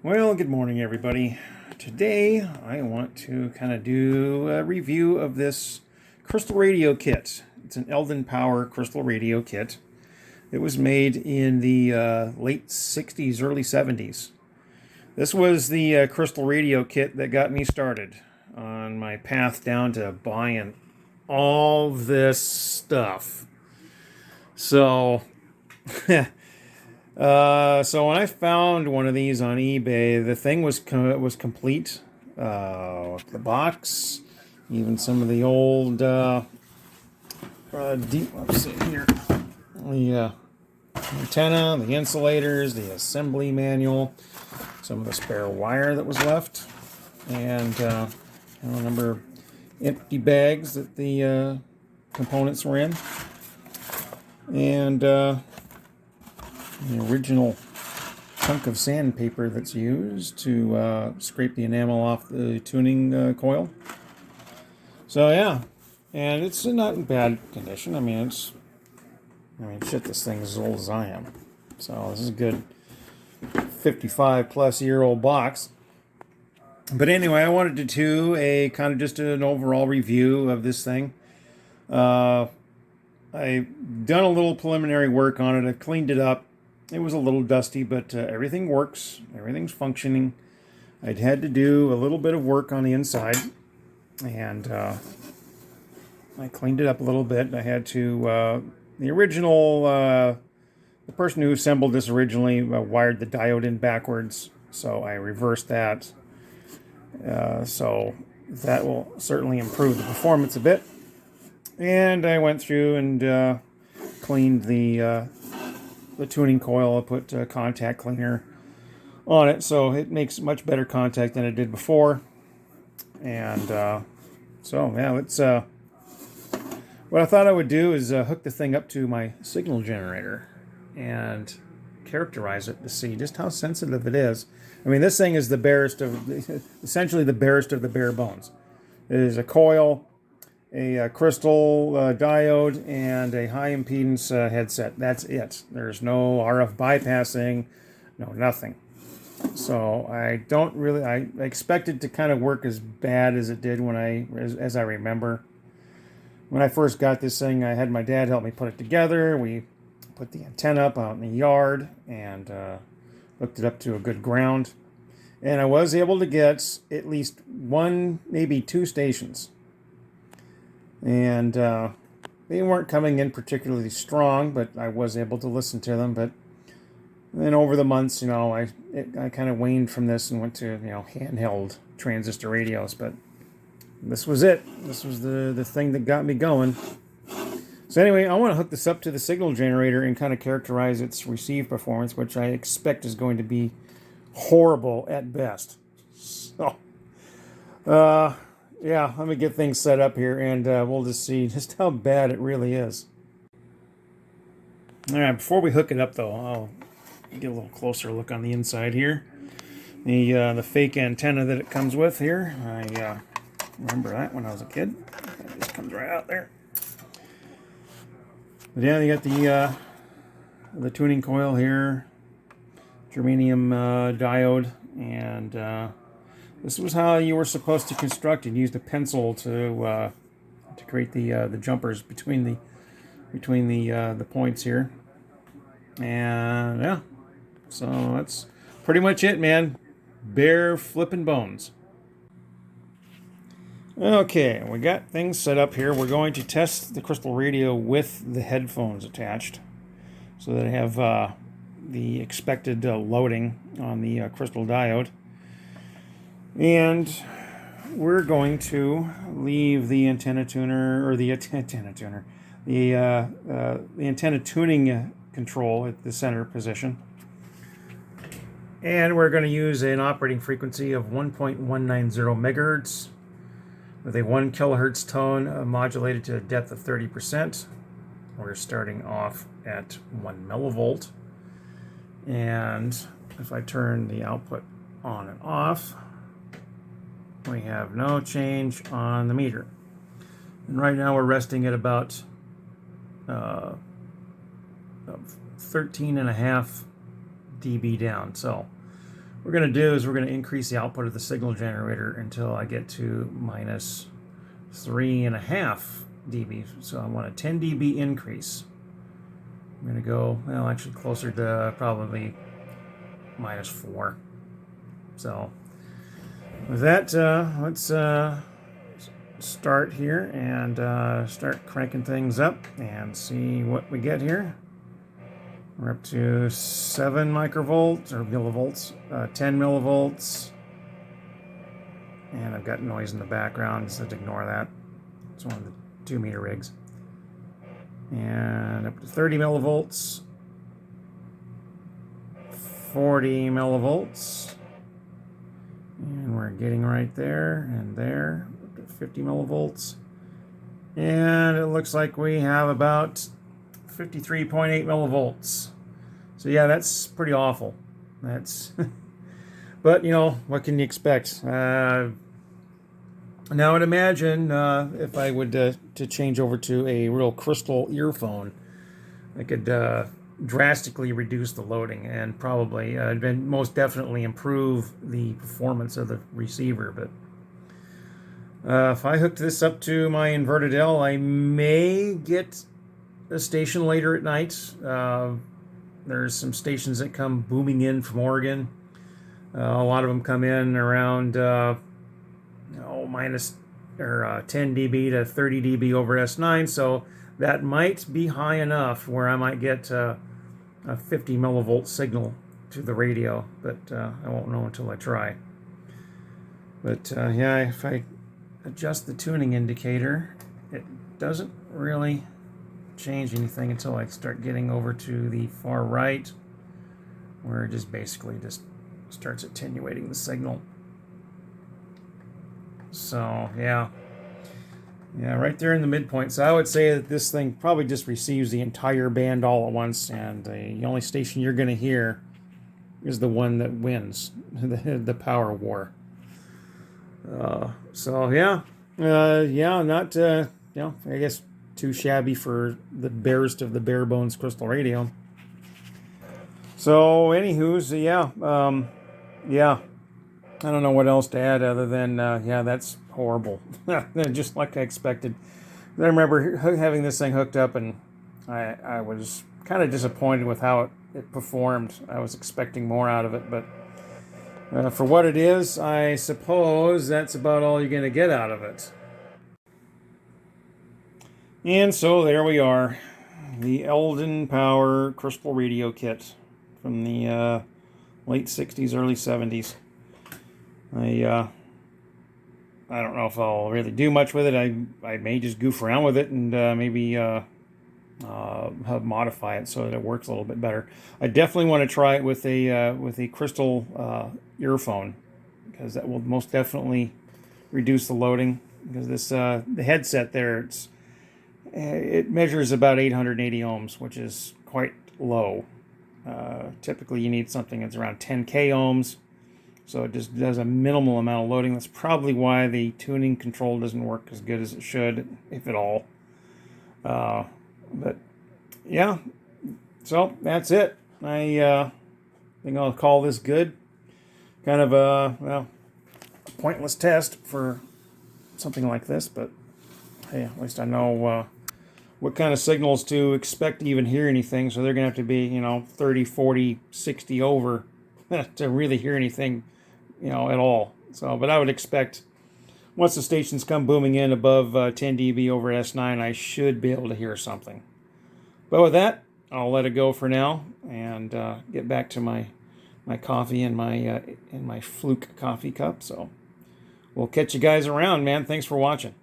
Well, good morning, everybody. Today, I want to kind of do a review of this crystal radio kit. It's an Eldon Power crystal radio kit. It was made in the late 60s, early 70s. This was the crystal radio kit that got me started on my path down to buying all this stuff. So, so when I found one of these on eBay, the thing was complete. The box, even some of the old let's see here, the antenna, the insulators, the assembly manual, some of the spare wire that was left, and a number of empty bags that the components were in, and the original chunk of sandpaper that's used to scrape the enamel off the tuning coil. So yeah, and it's not in bad condition. I mean, shit, this thing is as old as I am. So this is a good 55 plus year old box. But anyway, I wanted to do a kind of just an overall review of this thing. I've done a little preliminary work on it. I've cleaned it up. It was a little dusty, but everything works. Everything's functioning. I'd had to do a little bit of work on the inside, and I cleaned it up a little bit. I had to, the original, the person who assembled this originally wired the diode in backwards, so I reversed that. So that will certainly improve the performance a bit. And I went through and cleaned the tuning coil. I put contact cleaner on it, so it makes much better contact than it did before. And so yeah, it's what I thought I would do is hook the thing up to my signal generator and characterize it to see just how sensitive it is. I mean, this thing is the barest of, essentially the barest of the bare bones. It is a coil, a crystal diode, and a high impedance headset. That's it. There's no RF bypassing, no nothing. So I don't really, I expect it to kind of work as bad as it did when as I remember. When I first got this thing, I had my dad help me put it together. We put the antenna up out in the yard and hooked it up to a good ground. And I was able to get at least one, maybe two stations. And they weren't coming in particularly strong, but I was able to listen to them. But then over the months, I kind of waned from this and went to, handheld transistor radios. But this was it. This was the thing that got me going. So anyway, I want to hook this up to the signal generator and kind of characterize its receive performance, which I expect is going to be horrible at best. So, yeah, let me get things set up here, and we'll just see just how bad it really is. All right, before we hook it up, though, I'll get a little closer look on the inside here. The fake antenna that it comes with here, I remember that when I was a kid. It just comes right out there. But yeah, you got the tuning coil here, germanium diode, and this was how you were supposed to construct it. You used a pencil to create the jumpers between the points here, and yeah, so that's pretty much it, man. Bare flipping bones. Okay, we got things set up here. We're going to test the crystal radio with the headphones attached, so that I have the expected loading on the crystal diode. And we're going to leave the antenna tuner, or the antenna tuner, the antenna tuning control at the center position. And we're going to use an operating frequency of 1.190 megahertz with a 1 kilohertz tone modulated to a depth of 30%. We're starting off at 1 millivolt. And if I turn the output on and off, we have no change on the meter. And right now we're resting at about 13.5 dB down. So we're going to do is we're going to increase the output of the signal generator until I get to minus 3.5 dB. So I want a 10 dB increase. I'm going to go, well, actually closer to probably minus 4. So with that, let's start here and start cranking things up and see what we get here. We're up to 7 microvolts or millivolts, 10 millivolts, and I've got noise in the background, so ignore that. It's one of the 2 meter rigs. And up to 30 millivolts, 40 millivolts, and we're getting right there and there, up to 50 millivolts, and it looks like we have about 53.8 millivolts. So yeah, that's pretty awful. That's but you know, what can you expect? Now I'd imagine if I would to change over to a real crystal earphone, I could drastically reduce the loading and probably most definitely improve the performance of the receiver. But if I hooked this up to my inverted L, I may get a station later at night. There's some stations that come booming in from Oregon. A lot of them come in around minus or 10 dB to 30 dB over S9, so that might be high enough where I might get a 50 millivolt signal to the radio, but I won't know until I try. But yeah, if I adjust the tuning indicator, it doesn't really change anything until I start getting over to the far right, where it just basically just starts attenuating the signal. So yeah, right there in the midpoint. So I would say that this thing probably just receives the entire band all at once, and the only station you're going to hear is the one that wins the power war. So yeah, not I guess too shabby for the barest of the bare bones crystal radio. So anywho's, yeah, I don't know what else to add other than that's horrible. Just like I expected. I remember having this thing hooked up, and I was kind of disappointed with how it performed. I was expecting more out of it, but for what it is, I suppose that's about all you're going to get out of it. And so there we are, the Eldon Power Crystal Radio Kit from the late 60s, early 70s. I don't know if I'll really do much with it. I may just goof around with it and maybe modify it so that it works a little bit better. I definitely want to try it with a crystal earphone, because that will most definitely reduce the loading. Because this the headset there, it measures about 880 ohms, which is quite low. Typically, you need something that's around 10K ohms. So it just does a minimal amount of loading. That's probably why the tuning control doesn't work as good as it should, if at all. But yeah, so that's it. I think I'll call this good. Kind of a pointless test for something like this, but hey, at least I know what kind of signals to expect to even hear anything. So they're going to have to be 30, 40, 60 over to really hear anything at all. So, but I would expect once the stations come booming in above 10 dB over S9, I should be able to hear something. But with that, I'll let it go for now and get back to my coffee and my Fluke coffee cup. So we'll catch you guys around, man. Thanks for watching.